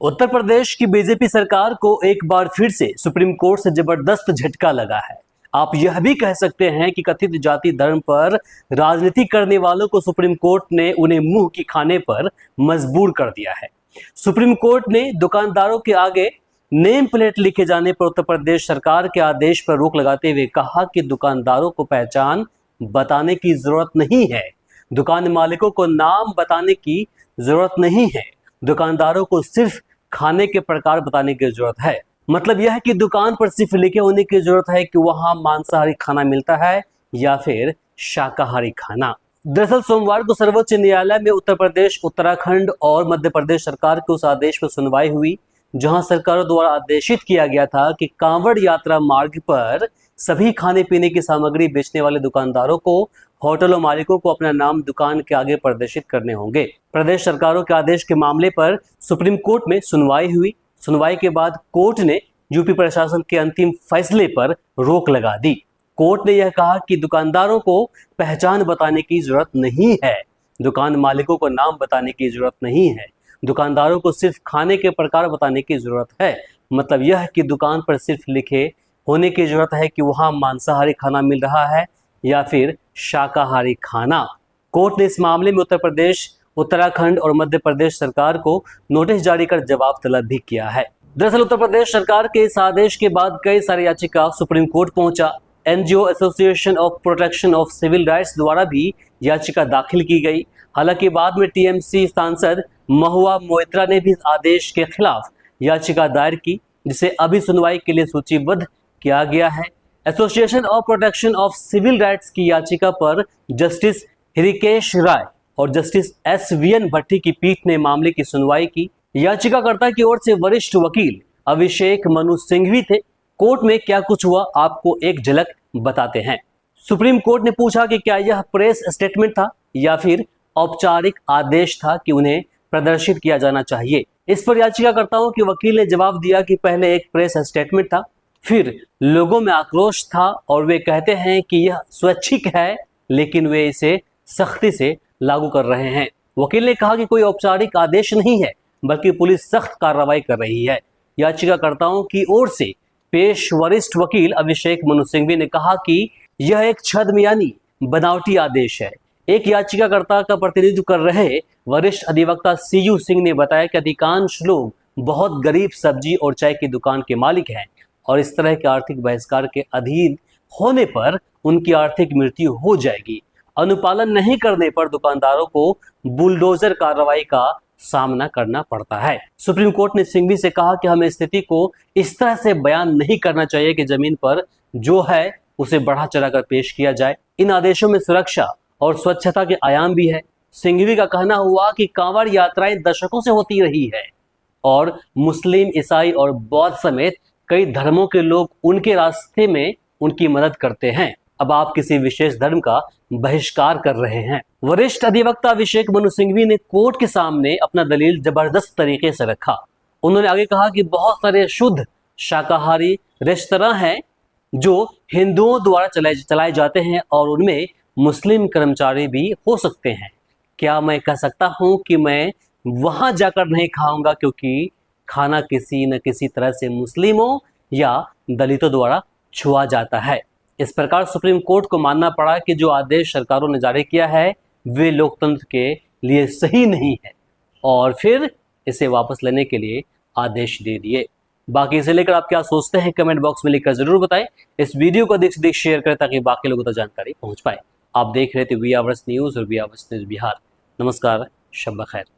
उत्तर प्रदेश की बीजेपी सरकार को एक बार फिर से सुप्रीम कोर्ट से जबरदस्त झटका लगा है। आप यह भी कह सकते हैं कि कथित जाति धर्म पर राजनीति करने वालों को सुप्रीम कोर्ट ने उन्हें मुंह की खाने पर मजबूर कर दिया है। सुप्रीम कोर्ट ने दुकानदारों के आगे नेम प्लेट लिखे जाने पर उत्तर प्रदेश सरकार के आदेश पर रोक लगाते हुए कहा कि दुकानदारों को पहचान बताने की जरूरत नहीं है। दुकान मालिकों को नाम बताने की जरूरत नहीं है। दुकानदारों को सिर्फ खाने के प्रकार बताने की जरूरत है। मतलब यह है कि दुकान पर सिर्फ लिखे होने की जरूरत है कि वहां मांसाहारी खाना मिलता है या फिर शाकाहारी खाना। दरअसल सोमवार को सर्वोच्च न्यायालय में उत्तर प्रदेश, उत्तराखंड और मध्य प्रदेश सरकार के उस आदेश पर सुनवाई हुई जहां सरकारों द्वारा आदेशित किया गया था कि कांवड़ यात्रा मार्ग पर सभी खाने पीने की सामग्री बेचने वाले दुकानदारों को, होटलों मालिकों को अपना नाम दुकान के आगे प्रदर्शित करने होंगे। प्रदेश सरकारों के आदेश के मामले पर सुप्रीम कोर्ट में सुनवाई हुई। सुनवाई के बाद कोर्ट ने यूपी प्रशासन के अंतिम फैसले पर रोक लगा दी। कोर्ट ने यह कहा कि दुकानदारों को पहचान बताने की जरूरत नहीं है। दुकान मालिकों को नाम बताने की जरूरत नहीं है। दुकानदारों को सिर्फ खाने के प्रकार बताने की जरूरत है। मतलब यह है कि दुकान पर सिर्फ लिखे होने की जरूरत है कि वहां मांसाहारी खाना मिल रहा है या फिर शाकाहारी खाना। कोर्ट ने इस मामले में उत्तर प्रदेश, उत्तराखंड और मध्य प्रदेश सरकार को नोटिस जारी कर जवाब तलब भी किया है। दरअसल उत्तर प्रदेश सरकार के इस आदेश के बाद कई सारी याचिका सुप्रीम कोर्ट पहुंचा। NGO Association of Protection of Civil Rights द्वारा भी याचिका दाखिल की गई। हालांकि बाद में टीएमसी सांसद महुआ मोइत्रा ने भी इस आदेश के खिलाफ याचिका दायर की, जिसे अभी सुनवाई के लिए सूचीबद्ध किया गया है। Association of Protection of Civil Rights की याचिका पर जस्टिस हृषिकेश राय और जस्टिस एसवीएन भट्टी की पीठ ने मामले की सुनवाई की। याचिकाकर्ता की ओर से वरिष्ठ वकील अभिषेक मनु सिंघवी थे। कोर्ट में क्या कुछ हुआ, आपको एक झलक बताते हैं। सुप्रीम कोर्ट ने पूछा कि क्या यह प्रेस स्टेटमेंट था या फिर औपचारिक आदेश था कि उन्हें प्रदर्शित किया जाना चाहिए। इस पर याचिकाकर्ताओं के वकील ने जवाब दिया कि पहले एक प्रेस स्टेटमेंट था, फिर लोगों में आक्रोश था और वे कहते हैं कि यह स्वैच्छिक है, लेकिन वे इसे सख्ती से लागू कर रहे हैं। वकील ने कहा कि कोई औपचारिक आदेश नहीं है, बल्कि पुलिस सख्त कार्रवाई कर रही है। याचिकाकर्ताओं की ओर से पेश वरिष्ठ वकील अभिषेक मनु सिंघवी ने कहा कि यह एक छद्म यानी बनावटी आदेश है। एक याचिकाकर्ता का प्रतिनिधित्व कर रहे वरिष्ठ अधिवक्ता सीयू सिंह ने बताया कि अधिकांश लोग बहुत गरीब सब्जी और चाय की दुकान के मालिक हैं और इस तरह के आर्थिक बहिष्कार के अधीन होने पर उनकी आर्थिक मृत्यु हो जाएगी। अनुपालन नहीं करने पर दुकानदारों को बुलडोजर कार्रवाई का सामना करना पड़ता है। सुप्रीम कोर्ट ने सिंघवी से कहा कि हमें स्थिति को इस तरह से बयान नहीं करना चाहिए कि जमीन पर जो है उसे बढ़ा चढ़ाकर पेश किया जाए। इन आदेशों में सुरक्षा और स्वच्छता के आयाम भी है। सिंघवी का कहना हुआ कि कांवड़ यात्राएं दशकों से होती रही है और मुस्लिम, ईसाई और बौद्ध समेत कई धर्मों के लोग उनके रास्ते में उनकी मदद करते हैं। अब आप किसी विशेष धर्म का बहिष्कार कर रहे हैं। वरिष्ठ अधिवक्ता अभिषेक मनु सिंघवी ने कोर्ट के सामने अपना दलील जबरदस्त तरीके से रखा। उन्होंने आगे कहा कि बहुत सारे शुद्ध शाकाहारी रेस्तरां हैं जो हिंदुओं द्वारा चलाए जाते हैं और उनमें मुस्लिम कर्मचारी भी हो सकते हैं। क्या मैं कह सकता हूं कि मैं वहां जाकर नहीं खाऊंगा क्योंकि खाना किसी न किसी तरह से मुस्लिमों या दलितों द्वारा छुआ जाता है। इस प्रकार सुप्रीम कोर्ट को मानना पड़ा कि जो आदेश सरकारों ने जारी किया है वे लोकतंत्र के लिए सही नहीं है और फिर इसे वापस लेने के लिए आदेश दे दिए। बाकी इसे लेकर आप क्या सोचते हैं कमेंट बॉक्स में लिखकर जरूर बताएं। इस वीडियो को अधिक से अधिक शेयर करें ताकि बाकी लोगों तक जानकारी पहुंच पाए। आप देख रहे थे वी आवर्स न्यूज़ और वी आवर्स न्यूज़ बिहार। नमस्कार, शब बखैर।